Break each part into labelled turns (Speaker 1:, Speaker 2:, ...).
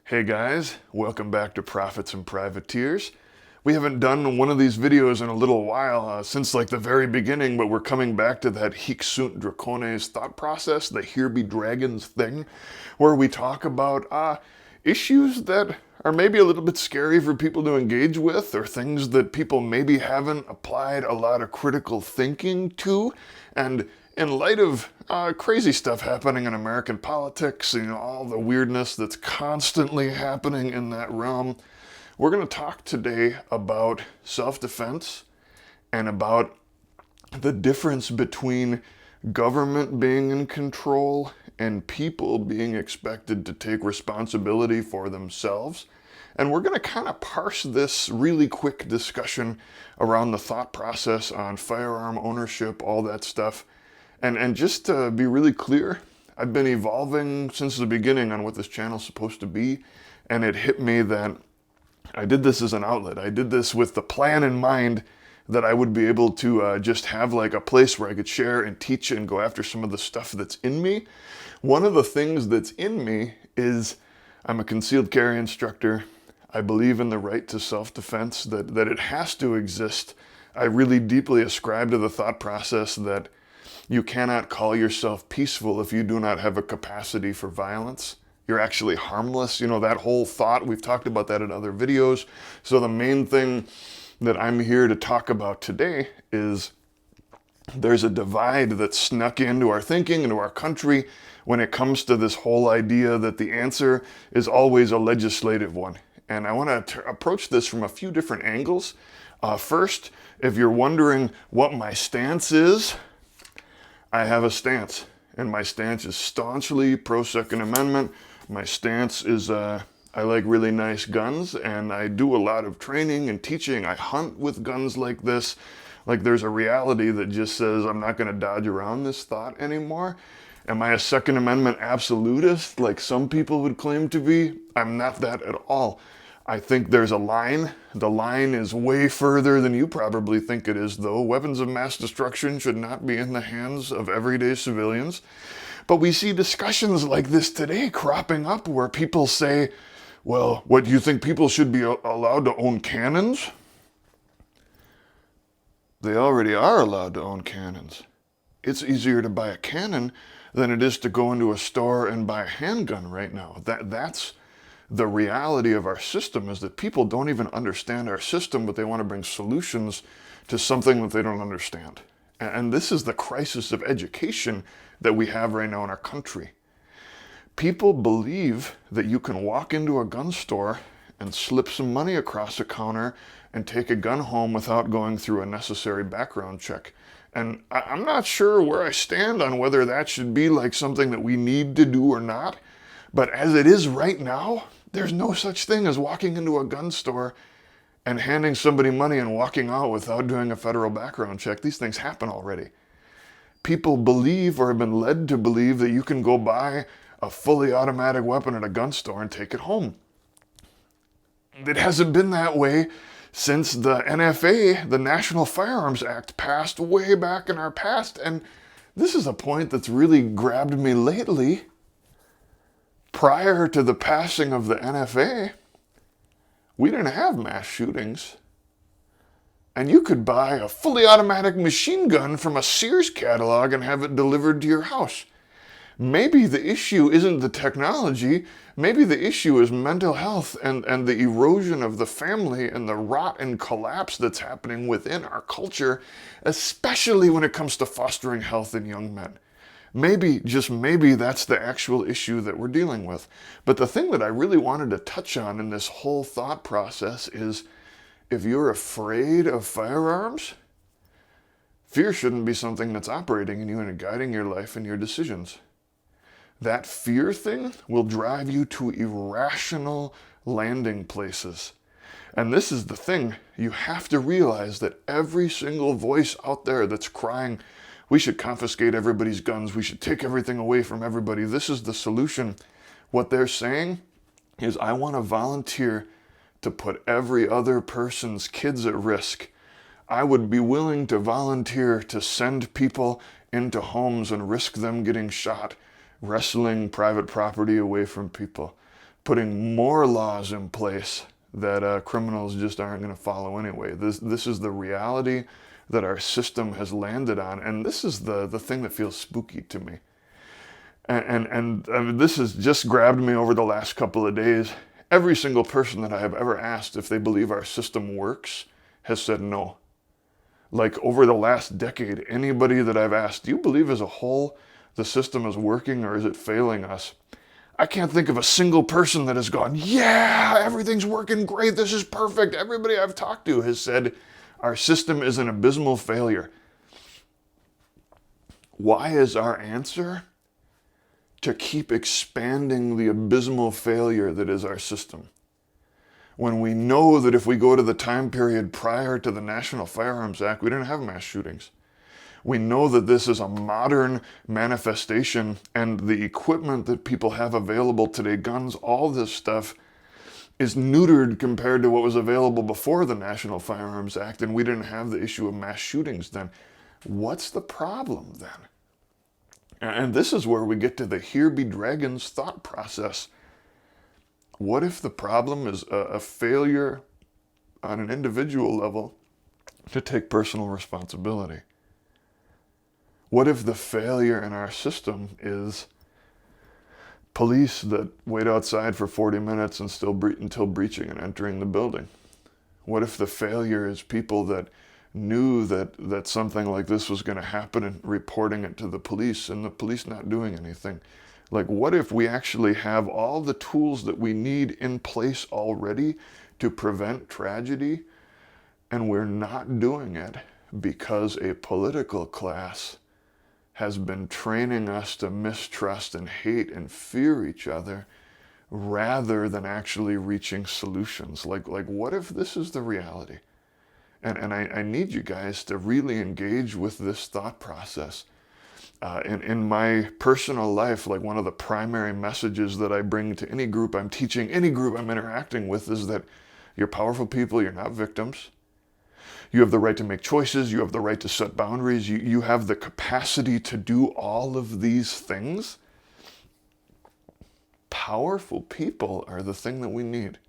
Speaker 1: Hey guys, welcome back to Prophets and Privateers. We haven't done one of these videos in a little while, since like the very beginning, but we're coming back to that hic sunt dracones thought process, the here be dragons thing, where we talk about issues that are maybe a little bit scary for people to engage with, or things that people maybe haven't applied a lot of critical thinking to. And in light of crazy stuff happening in American politics, all the weirdness that's constantly happening in that realm, we're going to talk today about self-defense and about the difference between government being in control and people being expected to take responsibility for themselves. And we're going to kind of parse this really quick discussion around the thought process on firearm ownership, all that stuff. And just to be really clear, I've been evolving since the beginning on what this channel's supposed to be, and it hit me that I did this as an outlet. I did this with the plan in mind that I would be able to just have like a place where I could share and teach and go after some of the stuff that's in me. One of the things that's in me is I'm a concealed carry instructor. I believe in the right to self-defense, that it has to exist. I really deeply ascribe to the thought process that you cannot call yourself peaceful if you do not have a capacity for violence. You're actually harmless. That whole thought, we've talked about that in other videos. So the main thing that I'm here to talk about today is there's a divide that's snuck into our thinking, into our country, when it comes to this whole idea that the answer is always a legislative one. And I want to approach this from a few different angles. First, if you're wondering what my stance is, I have a stance, and my stance is staunchly pro-Second Amendment. My stance is I like really nice guns, and I do a lot of training and teaching. I hunt with guns like this. Like there's a reality that just says I'm not going to dodge around this thought anymore. Am I a Second Amendment absolutist like some people would claim to be? I'm not that at all. I think there's a line. The line is way further than you probably think it is, though. Weapons of mass destruction should not be in the hands of everyday civilians. But we see discussions like this today cropping up where people say, well, what, do you think people should be allowed to own cannons? They already are allowed to own cannons. It's easier to buy a cannon than it is to go into a store and buy a handgun right now. That's the reality of our system, is that people don't even understand our system, but they want to bring solutions to something that they don't understand. And this is the crisis of education that we have right now in our country. People believe that you can walk into a gun store and slip some money across a counter and take a gun home without going through a necessary background check. And I'm not sure where I stand on whether that should be like something that we need to do or not. But as it is right now, there's no such thing as walking into a gun store and handing somebody money and walking out without doing a federal background check. These things happen already. People believe, or have been led to believe, that you can go buy a fully automatic weapon at a gun store and take it home. It hasn't been that way since the NFA, the National Firearms Act, passed way back in our past. And this is a point that's really grabbed me lately. Prior to the passing of the NFA, we didn't have mass shootings. And you could buy a fully automatic machine gun from a Sears catalog and have it delivered to your house. Maybe the issue isn't the technology. Maybe the issue is mental health and the erosion of the family and the rot and collapse that's happening within our culture, especially when it comes to fostering health in young men. Maybe, just maybe, that's the actual issue that we're dealing with. But the thing that I really wanted to touch on in this whole thought process is, if you're afraid of firearms, fear shouldn't be something that's operating in you and guiding your life and your decisions. That fear thing will drive you to irrational landing places. And this is the thing. You have to realize that every single voice out there that's crying, we should confiscate everybody's guns, we should take everything away from everybody, this is the solution. What they're saying is, I want to volunteer to put every other person's kids at risk. I would be willing to volunteer to send people into homes and risk them getting shot, wrestling private property away from people. putting more laws in place that criminals just aren't going to follow anyway. This is the reality that our system has landed on, and this is the thing that feels spooky to me. And this has just grabbed me over the last couple of days. Every single person that I have ever asked if they believe our system works has said no. Like over the last decade, anybody that I've asked, do you believe as a whole the system is working or is it failing us? I can't think of a single person that has gone, yeah, everything's working great, this is perfect. Everybody I've talked to has said our system is an abysmal failure. Why is our answer to keep expanding the abysmal failure that is our system? When we know that if we go to the time period prior to the National Firearms Act, we didn't have mass shootings. We know that this is a modern manifestation, and the equipment that people have available today, guns, all this stuff, is neutered compared to what was available before the National Firearms Act, and we didn't have the issue of mass shootings then. What's the problem then? And this is where we get to the here be dragons thought process. What if the problem is a failure on an individual level to take personal responsibility? What if the failure in our system is police that wait outside for 40 minutes and until breaching and entering the building? What if the failure is people that knew that something like this was going to happen and reporting it to the police and the police not doing anything? Like, what if we actually have all the tools that we need in place already to prevent tragedy, and we're not doing it because a political class has been training us to mistrust and hate and fear each other rather than actually reaching solutions? Like what if this is the reality? And I need you guys to really engage with this thought process. In my personal life, like one of the primary messages that I bring to any group I'm teaching, any group I'm interacting with, is that you're powerful people, you're not victims. You have the right to make choices, you have the right to set boundaries, you have the capacity to do all of these things. Powerful people are the thing that we need.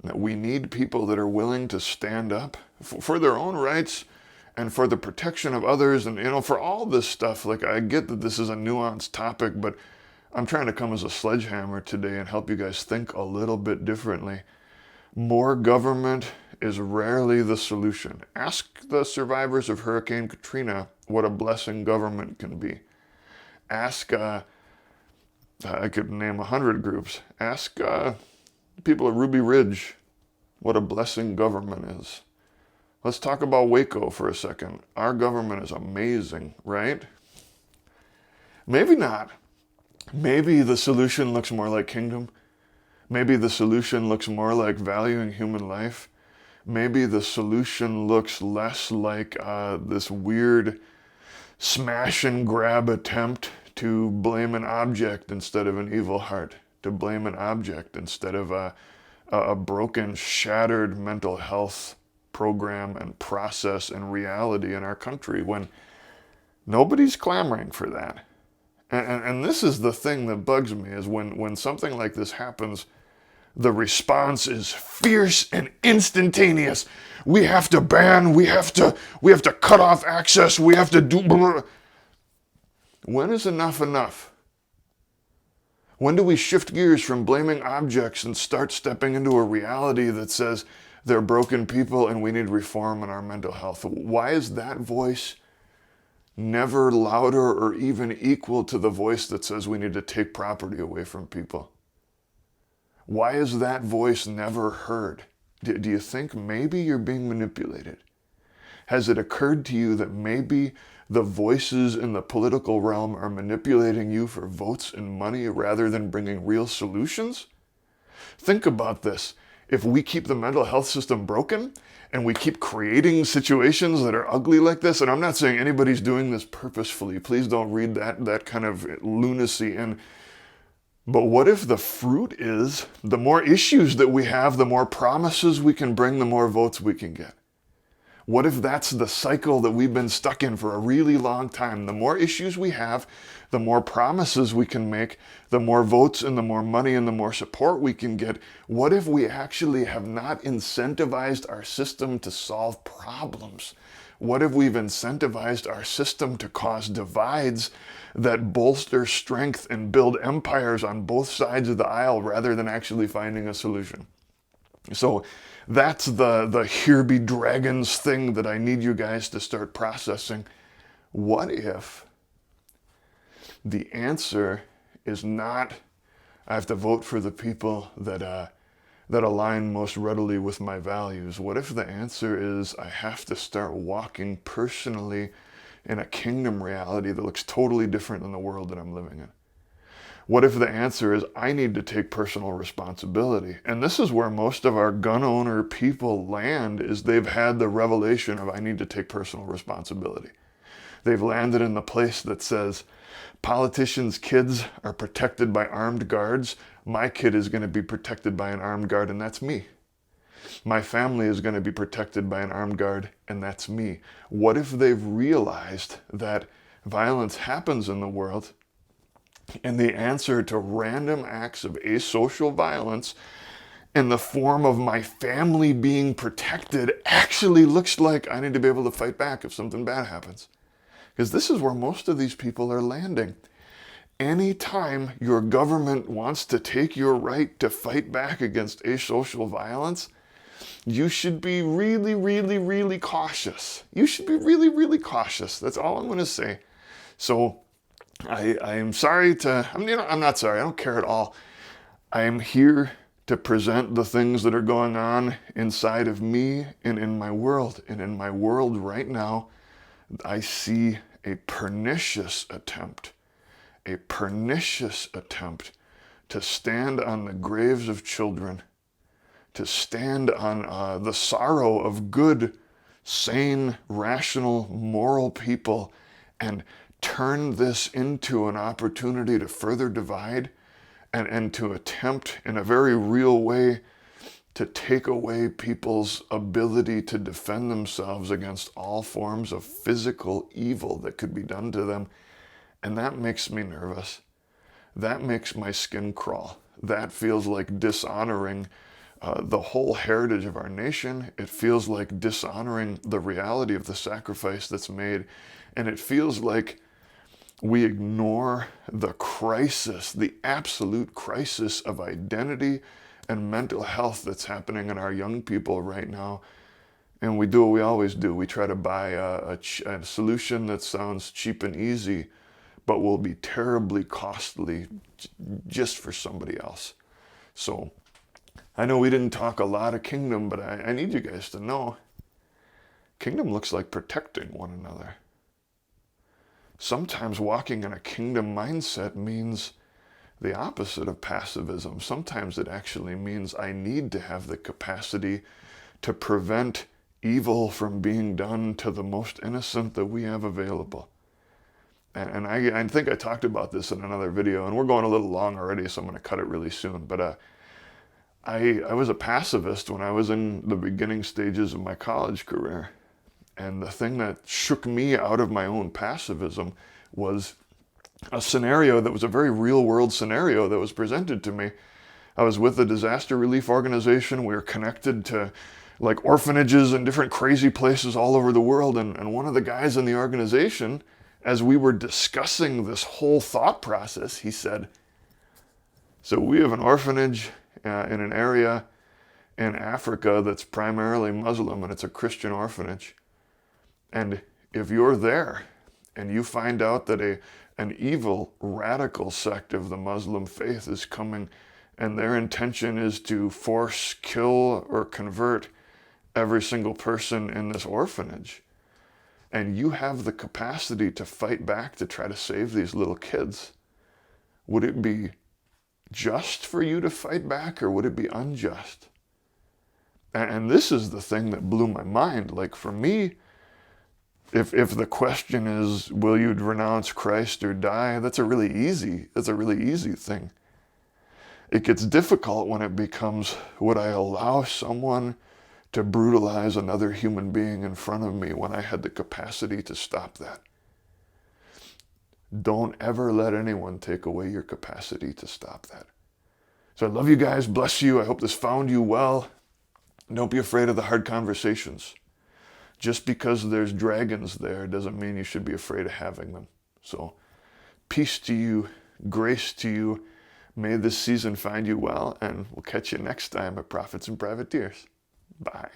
Speaker 1: That we need people that are willing to stand up for their own rights and for the protection of others, and for all this stuff. Like, I get that this is a nuanced topic, but I'm trying to come as a sledgehammer today and help you guys think a little bit differently. More government is rarely the solution. Ask the survivors of Hurricane Katrina what a blessing government can be. Ask, I could name 100 groups. Ask people at Ruby Ridge what a blessing government is. Let's talk about Waco for a second. Our government is amazing, right? Maybe not. Maybe the solution looks more like kingdom. Maybe the solution looks more like valuing human life. Maybe the solution looks less like this weird smash and grab attempt to blame an object instead of an evil heart, to blame an object instead of a broken, shattered mental health program and process and reality in our country, when nobody's clamoring for that. And this is the thing that bugs me, is when something like this happens, the response is fierce and instantaneous. We have to ban, we have to cut off access, we have to do blah. When is enough enough? When do we shift gears from blaming objects and start stepping into a reality that says they're broken people and we need reform in our mental health? Why is that voice never louder or even equal to the voice that says we need to take property away from people? Why is that voice never heard? Do you think maybe you're being manipulated? Has it occurred to you that maybe the voices in the political realm are manipulating you for votes and money rather than bringing real solutions? Think about this. If we keep the mental health system broken and we keep creating situations that are ugly like this, and I'm not saying anybody's doing this purposefully, please don't read that kind of lunacy in. But what if the fruit is the more issues that we have, the more promises we can bring, the more votes we can get? What if that's the cycle that we've been stuck in for a really long time? The more issues we have, the more promises we can make, the more votes and the more money and the more support we can get. What if we actually have not incentivized our system to solve problems? What if we've incentivized our system to cause divides that bolster strength and build empires on both sides of the aisle rather than actually finding a solution? So that's the here be dragons thing that I need you guys to start processing. What if the answer is not, I have to vote for the people that align most readily with my values? What if the answer is, I have to start walking personally in a kingdom reality that looks totally different than the world that I'm living in? What if the answer is, I need to take personal responsibility? And this is where most of our gun owner people land, is they've had the revelation of, I need to take personal responsibility. They've landed in the place that says, politicians' kids are protected by armed guards. My kid is going to be protected by an armed guard, and that's me. My family is going to be protected by an armed guard, and that's me. What if they've realized that violence happens in the world, and the answer to random acts of asocial violence in the form of my family being protected actually looks like I need to be able to fight back if something bad happens? Because this is where most of these people are landing. Anytime your government wants to take your right to fight back against asocial violence, you should be really, really, really cautious. You should be really, really cautious. That's all I'm going to say. So I am sorry to, I'm not sorry, I don't care at all. I am here to present the things that are going on inside of me and in my world. And in my world right now, I see a pernicious attempt to stand on the graves of children, to stand on the sorrow of good, sane, rational, moral people, and turn this into an opportunity to further divide and to attempt in a very real way to take away people's ability to defend themselves against all forms of physical evil that could be done to them. And that makes me nervous. That makes my skin crawl. That feels like dishonoring the whole heritage of our nation. It feels like dishonoring the reality of the sacrifice that's made. And it feels like we ignore the crisis, the absolute crisis of identity and mental health that's happening in our young people right now. And we do what we always do. We try to buy a solution that sounds cheap and easy, but will be terribly costly just for somebody else. So I know we didn't talk a lot of kingdom, but I need you guys to know, kingdom looks like protecting one another. Sometimes walking in a kingdom mindset means the opposite of passivism. Sometimes it actually means I need to have the capacity to prevent evil from being done to the most innocent that we have available. And I think I talked about this in another video, and we're going a little long already, so I'm going to cut it really soon. But I was a pacifist when I was in the beginning stages of my college career. And the thing that shook me out of my own pacifism was a scenario that was a very real world scenario that was presented to me. I was with a disaster relief organization. We were connected to like orphanages and different crazy places all over the world. And one of the guys in the organization, as we were discussing this whole thought process, he said, so we have an orphanage in an area in Africa that's primarily Muslim, and it's a Christian orphanage. And if you're there and you find out that an evil, radical sect of the Muslim faith is coming, and their intention is to force, kill, or convert every single person in this orphanage, and you have the capacity to fight back to try to save these little kids, would it be just for you to fight back, or would it be unjust? And this is the thing that blew my mind. Like, for me, if the question is, will you renounce Christ or die? That's a really easy thing. It gets difficult when it becomes, would I allow someone to brutalize another human being in front of me when I had the capacity to stop that. Don't ever let anyone take away your capacity to stop that. So I love you guys. Bless you. I hope this found you well. Don't be afraid of the hard conversations. Just because there's dragons there doesn't mean you should be afraid of having them. So peace to you, grace to you. May this season find you well, and we'll catch you next time at Prophets and Privateers. Bye.